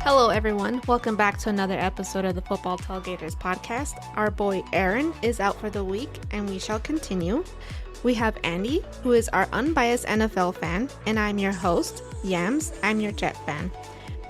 Hello, everyone. Welcome back to another episode of the Football Tailgaters podcast. Our boy Aaron is out for the week, and we shall continue. We have Andy, who is our unbiased NFL fan, and I'm your host, Yams. I'm your Jet fan.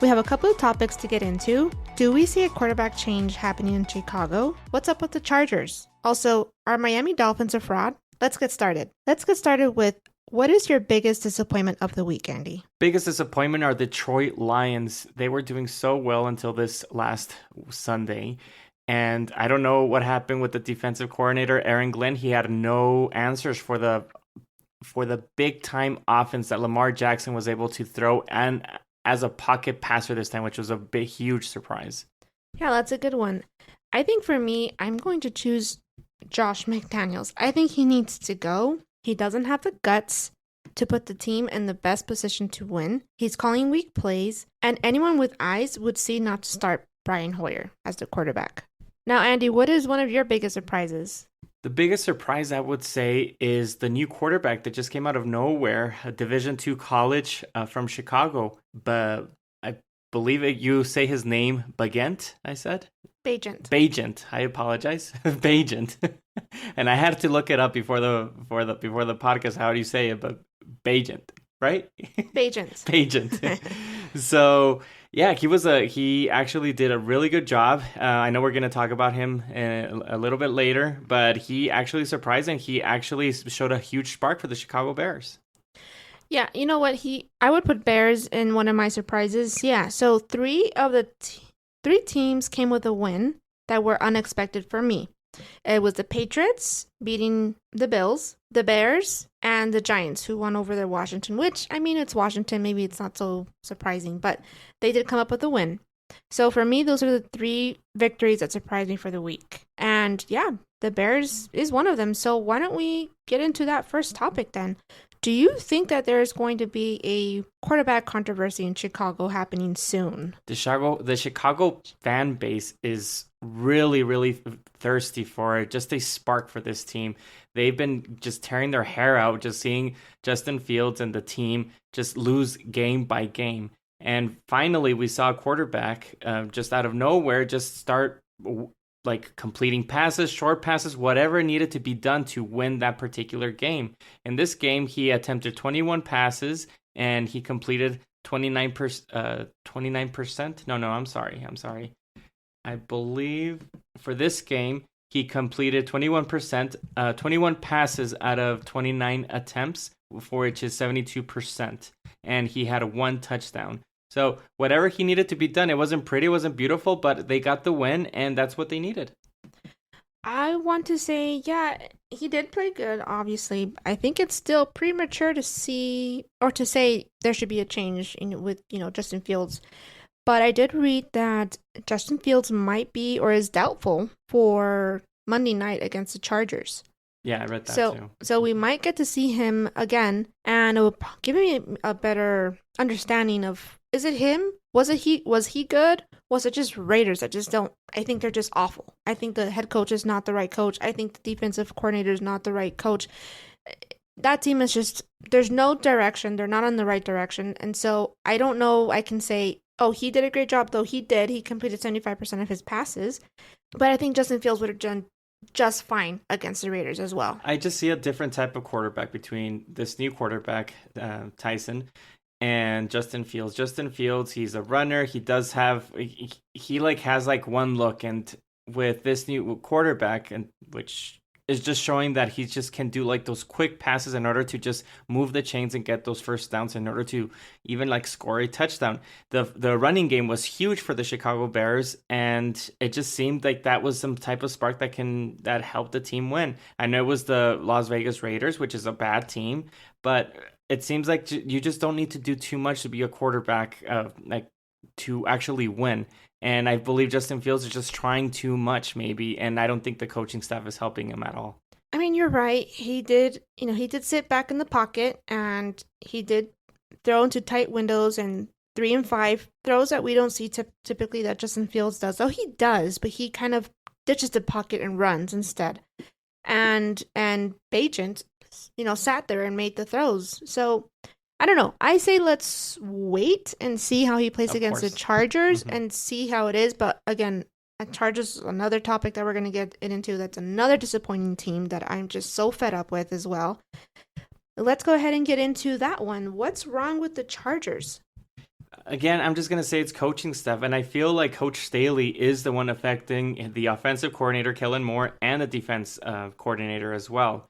We have a couple of topics to get into. Do we see a quarterback change happening in Chicago? What's up with the Chargers? Also, are Miami Dolphins a fraud? Let's get started. Let's get started with, what is your biggest disappointment of the week, Andy? Biggest disappointment are the Detroit Lions. They were doing so well until this last Sunday. And I don't know what happened with the defensive coordinator, Aaron Glenn. He had no answers for the big time offense that Lamar Jackson was able to throw, and as a pocket passer this time, which was a huge surprise. Yeah, that's a good one. I think for me, I'm going to choose Josh McDaniels. I think he needs to go. He doesn't have the guts to put the team in the best position to win. He's calling weak plays, and anyone with eyes would see not to start Brian Hoyer as the quarterback. Now, Andy, what is one of your biggest surprises? The biggest surprise, I would say, is the new quarterback that just came out of nowhere, a Division II college from Chicago. But I believe you say his name, Bagent, I said? Bagent. I apologize. Bagent. And I had to look it up before the podcast. How do you say it? But Bagent, right? Bagent. So yeah, he actually did a really good job. I know we're going to talk about him a little bit later, but he actually surprised, and he actually showed a huge spark for the Chicago Bears. Yeah, you know what? I would put Bears in one of my surprises. Yeah, so three of the three teams came with a win that were unexpected for me. It was the Patriots beating the Bills, the Bears, and the Giants, who won over the Washington, which, I mean, it's Washington. Maybe it's not so surprising, but they did come up with a win. So for me, those are the three victories that surprised me for the week. And yeah, the Bears is one of them. So why don't we get into that first topic then? Do you think that there is going to be a quarterback controversy in Chicago happening soon? The Chicago fan base is really, really thirsty for just a spark for this team. They've been just tearing their hair out, just seeing Justin Fields and the team just lose game by game. And finally, we saw a quarterback just out of nowhere just start like completing passes, short passes, whatever needed to be done to win that particular game. In this game, he attempted 21 passes and he completed 29%. No, I'm sorry. I believe for this game, he completed 21%, 21 passes out of 29 attempts, for which is 72%. And he had one touchdown. So whatever he needed to be done, it wasn't pretty, it wasn't beautiful, but they got the win, and that's what they needed. I want to say, yeah, he did play good, obviously. I think it's still premature to see or to say there should be a change with Justin Fields. But I did read that Justin Fields might be or is doubtful for Monday night against the Chargers. Yeah, I read that too. So we might get to see him again, and it will give me a better understanding of, is it him? Was he good? Was it just Raiders that just don't? I think they're just awful. I think the head coach is not the right coach. I think the defensive coordinator is not the right coach. That team is just, there's no direction. They're not on the right direction. And so I don't know. I can say, oh, he did a great job, though he did. He completed 75% of his passes. But I think Justin Fields would have done just fine against the Raiders as well. I just see a different type of quarterback between this new quarterback, Tyson, and Justin Fields. Justin Fields, he's a runner. He does have, he has one look, and with this new quarterback, and which is just showing that he just can do those quick passes in order to just move the chains and get those first downs in order to even score a touchdown. The running game was huge for the Chicago Bears, and it just seemed like that was some type of spark that helped the team win. I know it was the Las Vegas Raiders, which is a bad team, but it seems like you just don't need to do too much to be a quarterback, to actually win. And I believe Justin Fields is just trying too much, maybe, and I don't think the coaching staff is helping him at all. I mean, you're right. He did sit back in the pocket, and he did throw into tight windows and 3 and 5 throws that we don't see typically that Justin Fields does. Though he does, but he kind of ditches the pocket and runs instead. And Bagent, sat there and made the throws. So I don't know. I say let's wait and see how he plays Of against the course. Chargers Hmm. and see how it is. But again, Chargers is another topic that we're going to get into. That's another disappointing team that I'm just so fed up with as well. Let's go ahead and get into that one. What's wrong with the Chargers? Again, I'm just going to say it's coaching stuff. And I feel like Coach Staley is the one affecting the offensive coordinator, Kellen Moore, and the defense coordinator as well.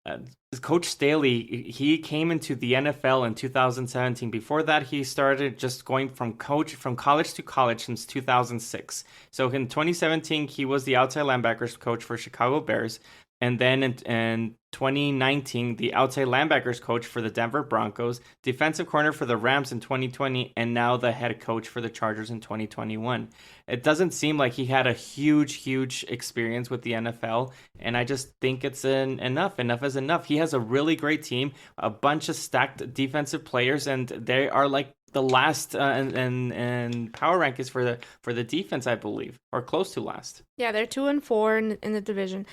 Uh, Coach Staley, he came into the NFL in 2017. Before that, he started just going from college to college since 2006. So in 2017, he was the outside linebackers coach for Chicago Bears. And then in 2019, the outside linebackers coach for the Denver Broncos, defensive corner for the Rams in 2020, and now the head coach for the Chargers in 2021. It doesn't seem like he had a huge experience with the NFL, and I just think it's enough. Enough is enough. He has a really great team, a bunch of stacked defensive players, and they are like the last and power rankings for the defense, I believe, or close to last. Yeah, they're 2-4 in the division.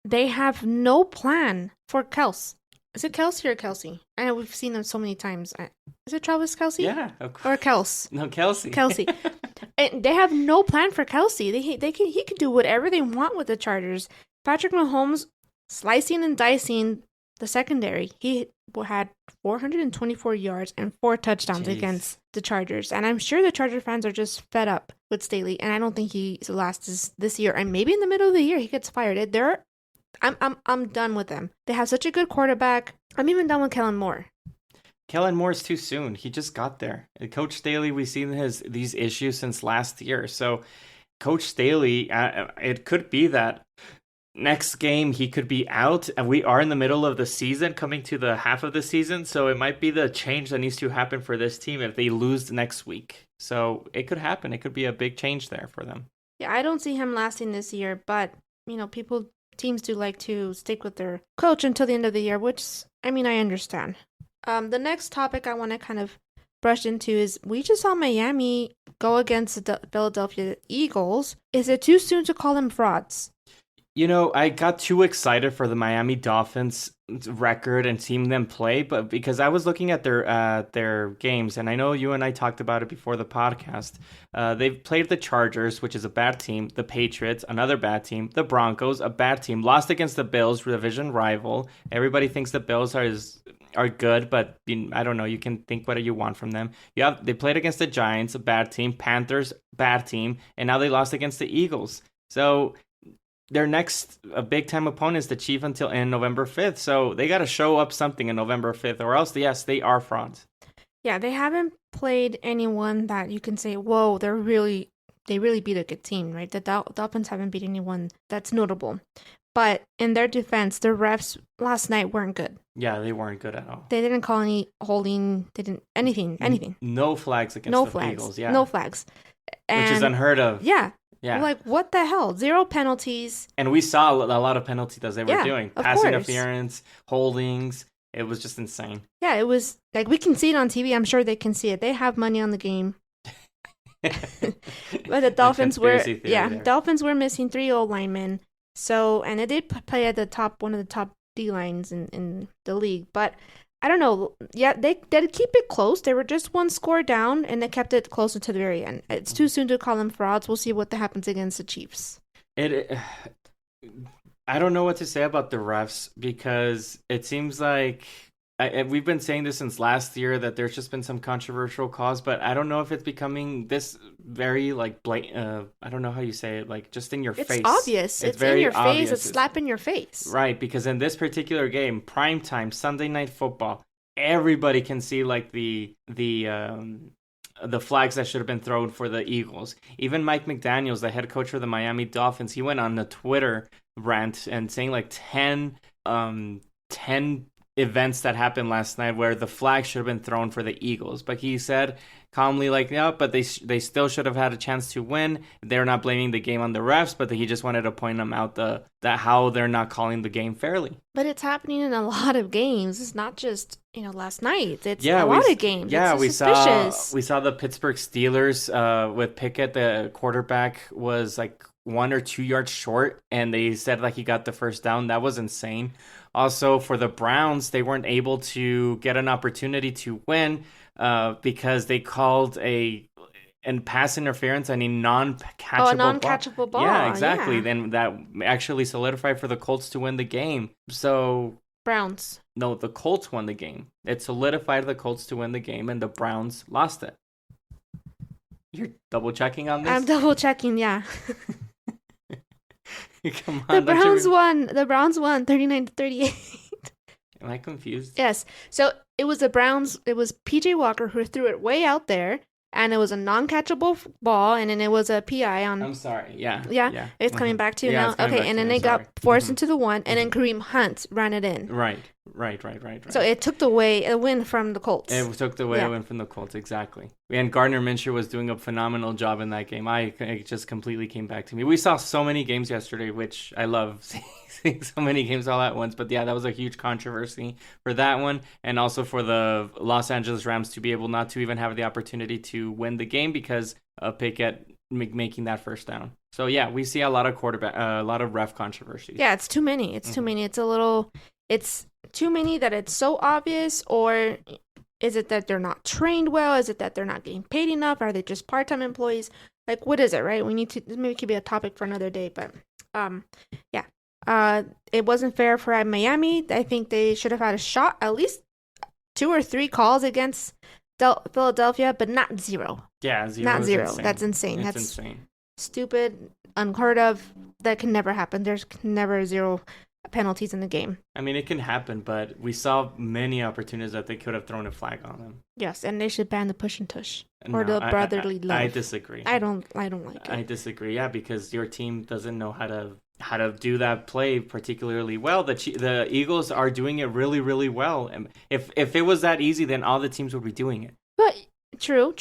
They have no plan for Kels. Is it Kelsey or Kelsey? I know we've seen them so many times. Is it Travis Kelsey? Yeah, Or Kels? No, Kelsey. Kelsey. And they have no plan for Kelsey. He can do whatever they want with the Chargers. Patrick Mahomes slicing and dicing the secondary. He had 424 yards and 4 touchdowns against the Chargers. And I'm sure the Charger fans are just fed up with Staley. And I don't think he's last this year. And maybe in the middle of the year he gets fired. I'm done with them. They have such a good quarterback. I'm even done with Kellen Moore. Kellen Moore's too soon. He just got there. Coach Staley, we've seen these issues since last year. So Coach Staley, it could be that next game he could be out, and we are in the middle of the season, coming to the half of the season. So it might be the change that needs to happen for this team if they lose next week. So it could happen. It could be a big change there for them. Yeah, I don't see him lasting this year, but teams do like to stick with their coach until the end of the year, which I understand. The next topic I want to kind of brush into is we just saw Miami go against the Philadelphia Eagles. Is it too soon to call them frauds? I got too excited for the Miami Dolphins record and seeing them play, but because I was looking at their games, and I know you and I talked about it before the podcast. They've played the Chargers, which is a bad team, the Patriots, another bad team, the Broncos, a bad team, lost against the Bills, division rival. Everybody thinks the Bills are good, but I don't know. You can think what you want from them. They played against the Giants, a bad team, Panthers, bad team, and now they lost against the Eagles. So their next big time opponent is the Chiefs until in November 5th. So they got to show up something in November 5th, or else, yes, they are frauds. Yeah, they haven't played anyone that you can say, whoa, they really beat a good team, right? The Dolphins haven't beat anyone that's notable. But in their defense, the refs last night weren't good. Yeah, they weren't good at all. They didn't call any holding. They didn't anything. No flags against no the flags. Eagles. Yeah, No flags. Which is unheard of. Yeah. Yeah. Like, what the hell? 0 penalties. And we saw a lot of penalties that they were doing. Pass course. interference, holdings. It was just insane. Yeah, it was like we can see it on TV. I'm sure they can see it. They have money on the game. But the Dolphins Dolphins were missing 3 old linemen. So, and they did play at one of the top D lines in the league. But I don't know. Yeah, they did keep it close. They were just 1 score down, and they kept it closer to the very end. It's too soon to call them frauds. We'll see what happens against the Chiefs. I don't know what to say about the refs, because it seems like we've been saying this since last year that there's just been some controversial calls, but I don't know if it's becoming this very like blatant. I don't know how you say it, like just in your face. It's obvious. It's very in your obvious. face. It's slap in your face. Right, because in this particular game, primetime Sunday Night Football, everybody can see like the flags that should have been thrown for the Eagles. Even Mike McDaniels, the head coach for the Miami Dolphins, he went on the Twitter rant and saying like 10 events that happened last night where the flag should have been thrown for the Eagles. But he said calmly like, yeah, but they still should have had a chance to win. They're not blaming the game on the refs, but he just wanted to point them out that how they're not calling the game fairly. But it's happening in a lot of games. It's not just, last night. It's a lot of games. Yeah, we saw the Pittsburgh Steelers with Pickett, the quarterback, was like 1 or 2 yards short, and they said like he got the first down. That was insane. Also, for the Browns, they weren't able to get an opportunity to win because they called and pass interference and a non-catchable a non-catchable ball. Yeah, exactly. Yeah. Then that actually solidified for the Colts to win the game. So Browns. no, the Colts won the game. It solidified the Colts to win the game, and the Browns lost it. You're double checking on this? I'm double checking. Yeah. Come on. The Browns won 39-38. Am I confused? Yes. So it was the Browns. It was PJ Walker who threw it way out there, and it was a non-catchable ball, and then it was a PI on. I'm sorry. Yeah. Yeah. It's coming back to you now. It's coming Okay, back and to then me, they got sorry. forced into the one, and then Kareem Hunt ran it in. Right. So it took a win from the Colts. It took the win from the Colts, exactly. And Gardner Minshew was doing a phenomenal job in that game. It just completely came back to me. We saw so many games yesterday, which I love seeing so many games all at once. But yeah, that was a huge controversy for that one. And also for the Los Angeles Rams to be able not to even have the opportunity to win the game because of Pickett making that first down. So yeah, we see a lot of ref controversies. Yeah, it's too many. It's too many. It's too many that it's so obvious, or is it that they're not trained well? Is it that they're not getting paid enough? Are they just part-time employees? Like, what is it, right? We need to, maybe it could be a topic for another day, but it wasn't fair for Miami. I think they should have had a shot, at least 2 or 3 calls against Philadelphia, but not 0. Yeah, 0. Not 0. Insane. That's insane. It's That's insane. Stupid, unheard of. That can never happen. There's never 0 penalties in the game. I mean, it can happen, but we saw many opportunities that they could have thrown a flag on them. Yes, and they should ban the push and tush or the brotherly love. I disagree. I don't like it. I disagree. Yeah, because your team doesn't know how to do that play particularly well. The Eagles are doing it really, really well. And if it was that easy, then all the teams would be doing it. But true.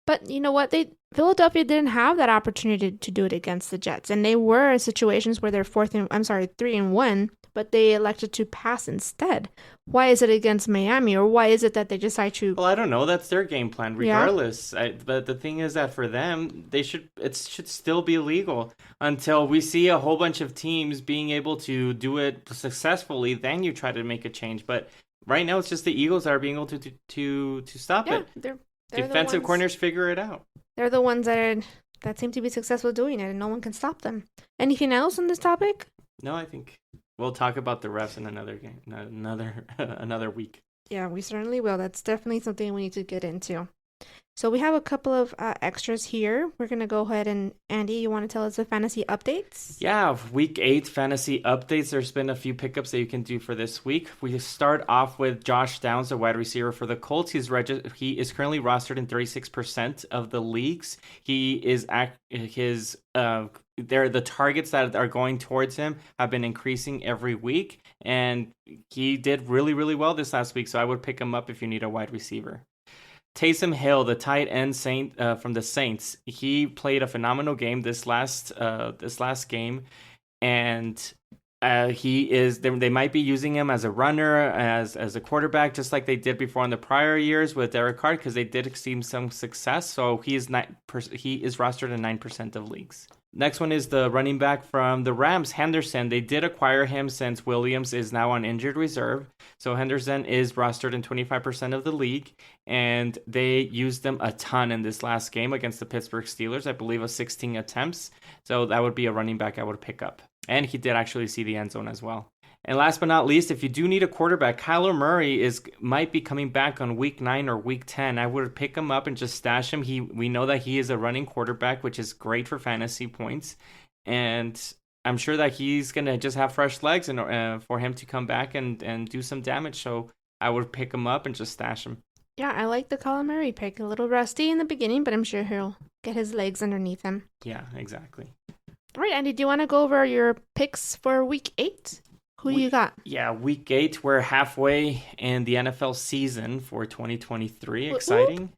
But you know what? Philadelphia didn't have that opportunity to do it against the Jets, and they were in situations where they're 3-1, but they elected to pass instead. Why is it against Miami, or why is it that they decide to? Well, I don't know. That's their game plan, regardless. Yeah. But the thing is that for them, it should still be illegal until we see a whole bunch of teams being able to do it successfully. Then you try to make a change. But right now, it's just the Eagles that are being able to stop it. They're defensive corners figure it out. They're the ones that seem to be successful doing it, and no one can stop them. Anything else on this topic? No, I think we'll talk about the refs in another game, another week. Yeah, we certainly will. That's definitely something we need to get into. So we have a couple of extras here. We're going to go ahead and, Andy, you want to tell us the fantasy updates? Yeah, week 8 fantasy updates. There's been a few pickups that you can do for this week. We start off with Josh Downs, a wide receiver for the Colts. He is currently rostered in 36% of the leagues. The targets that are going towards him have been increasing every week, and he did really, really well this last week, so I would pick him up if you need a wide receiver. Taysom Hill, the tight end from the Saints, he played a phenomenal game this last game, and they might be using him as a runner, as a quarterback, just like they did before in the prior years with Derek Carr, because they did see some success. So he is rostered in 9% of leagues. Next one is the running back from the Rams, Henderson. They did acquire him since Williams is now on injured reserve. So Henderson is rostered in 25% of the league, and they used him a ton in this last game against the Pittsburgh Steelers. I believe of 16 attempts. So that would be a running back I would pick up. And he did actually see the end zone as well. And last but not least, if you do need a quarterback, Kyler Murray might be coming back on week 9 or week 10. I would pick him up and just stash him. We know that he is a running quarterback, which is great for fantasy points. And I'm sure that he's going to just have fresh legs and for him to come back and do some damage. So I would pick him up and just stash him. Yeah, I like the Kyler Murray pick. A little rusty in the beginning, but I'm sure he'll get his legs underneath him. Yeah, exactly. All right, Andy, do you want to go over your picks for week 8? Who do you got? Yeah, week 8. We're halfway in the NFL season for 2023. Exciting.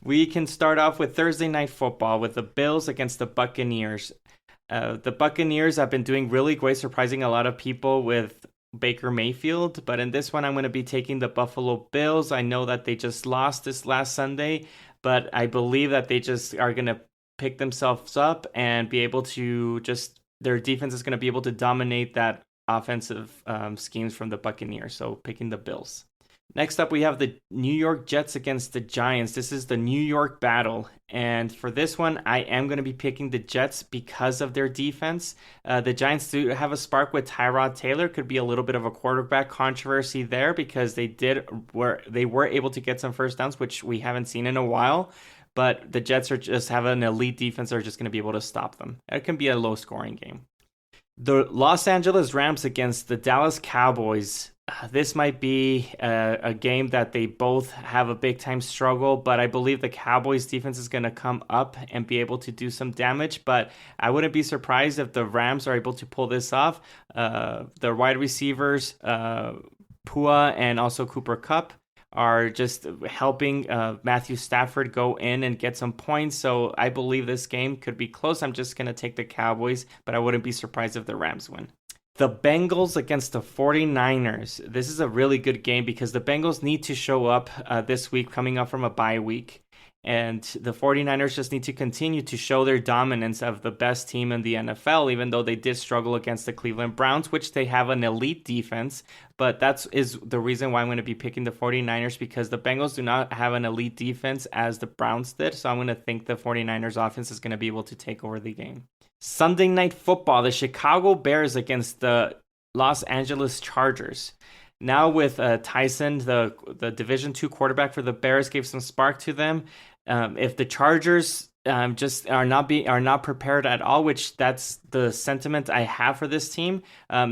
We can start off with Thursday Night Football with the Bills against the Buccaneers. The Buccaneers have been doing really great, surprising a lot of people with Baker Mayfield. But in this one, I'm going to be taking the Buffalo Bills. I know that they just lost this last Sunday, but I believe that they just are going to pick themselves up and be able to their defense is going to be able to dominate that offensive schemes from the Buccaneers. So picking the Bills. Next up, we have the New York Jets against the Giants. This is the New York battle. And for this one, I am going to be picking the Jets because of their defense. The Giants do have a spark with Tyrod Taylor. Could be a little bit of a quarterback controversy there because they were able to get some first downs, which we haven't seen in a while. But the Jets have an elite defense. They're just going to be able to stop them. It can be a low-scoring game. The Los Angeles Rams against the Dallas Cowboys. This might be a game that they both have a big-time struggle, but I believe the Cowboys' defense is going to come up and be able to do some damage, but I wouldn't be surprised if the Rams are able to pull this off. The wide receivers, Pua and also Cooper Kupp, are just helping Matthew Stafford go in and get some points, so I believe this game could be close. I'm just going to take the Cowboys, but I wouldn't be surprised if the Rams win. The Bengals against the 49ers. This is a really good game because the Bengals need to show up this week coming up from a bye week. And the 49ers just need to continue to show their dominance of the best team in the NFL, even though they did struggle against the Cleveland Browns, which they have an elite defense. But that is the reason why I'm going to be picking the 49ers, because the Bengals do not have an elite defense as the Browns did. So I'm going to think the 49ers offense is going to be able to take over the game. Sunday Night Football, the Chicago Bears against the Los Angeles Chargers. Now with Tyson, the Division II quarterback for the Bears, gave some spark to them. If the Chargers just are not prepared at all, which that's the sentiment I have for this team,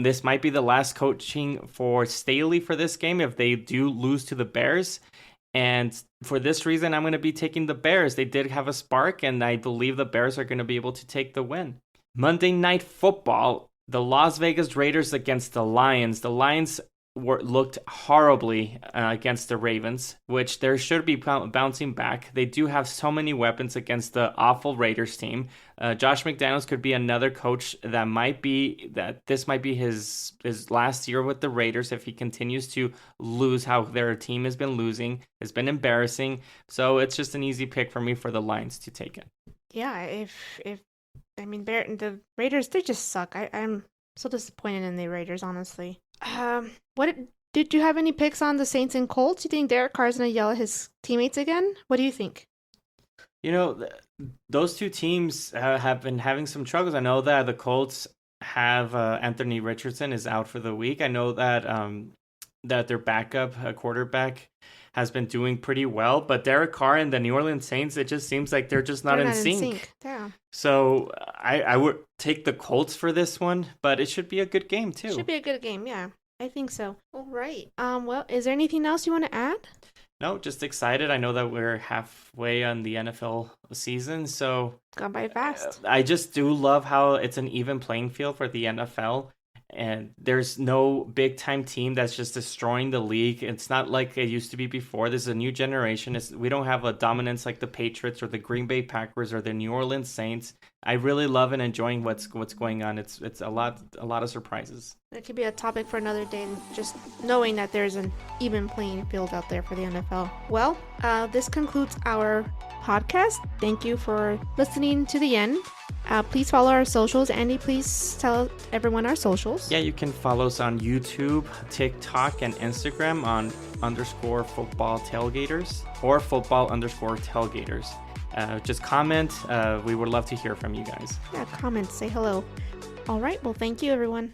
this might be the last coaching for Staley for this game if they do lose to the Bears. And for this reason, I'm going to be taking the Bears. They did have a spark, and I believe the Bears are going to be able to take the win. Monday Night Football, the Las Vegas Raiders against the Lions. The Lions looked horribly against the Ravens, which they should be bouncing back. They do have so many weapons against the awful Raiders team. Josh McDaniels could be another coach this might be his last year with the Raiders if he continues to lose how their team has been losing. It's been embarrassing. So it's just an easy pick for me for the Lions to take it. Yeah, the Raiders, they just suck. I'm so disappointed in the Raiders, honestly. What did you have any picks on the Saints and Colts? You think Derek Carr's gonna yell at his teammates again? What do you think? Those two teams have been having some struggles. I know that the Colts have Anthony Richardson is out for the week. I know that that their backup quarterback has been doing pretty well, but Derek Carr and the New Orleans Saints, it just seems like they're just not in sync. Yeah. So I would take the Colts for this one, but it should be a good game too. Should be a good game, yeah. I think so. All right. Well, is there anything else you want to add? No, just excited. I know that we're halfway on the NFL season, so gone by fast. I just do love how it's an even playing field for the NFL. And there's no big time team that's just destroying the league. It's not like it used to be before. This is a new generation. We don't have a dominance like the Patriots or the Green Bay Packers or the New Orleans Saints. I really love and enjoying what's going on. It's a lot of surprises. It could be a topic for another day, just knowing that there's an even playing field out there for the NFL. Well, this concludes our podcast. Thank you for listening to the end. Please follow our socials. Andy, please tell everyone our socials. Yeah, you can follow us on YouTube, TikTok, and Instagram on _football tailgaters or football_tailgaters. Just comment. We would love to hear from you guys. Yeah, comment. Say hello. All right. Well, thank you, everyone.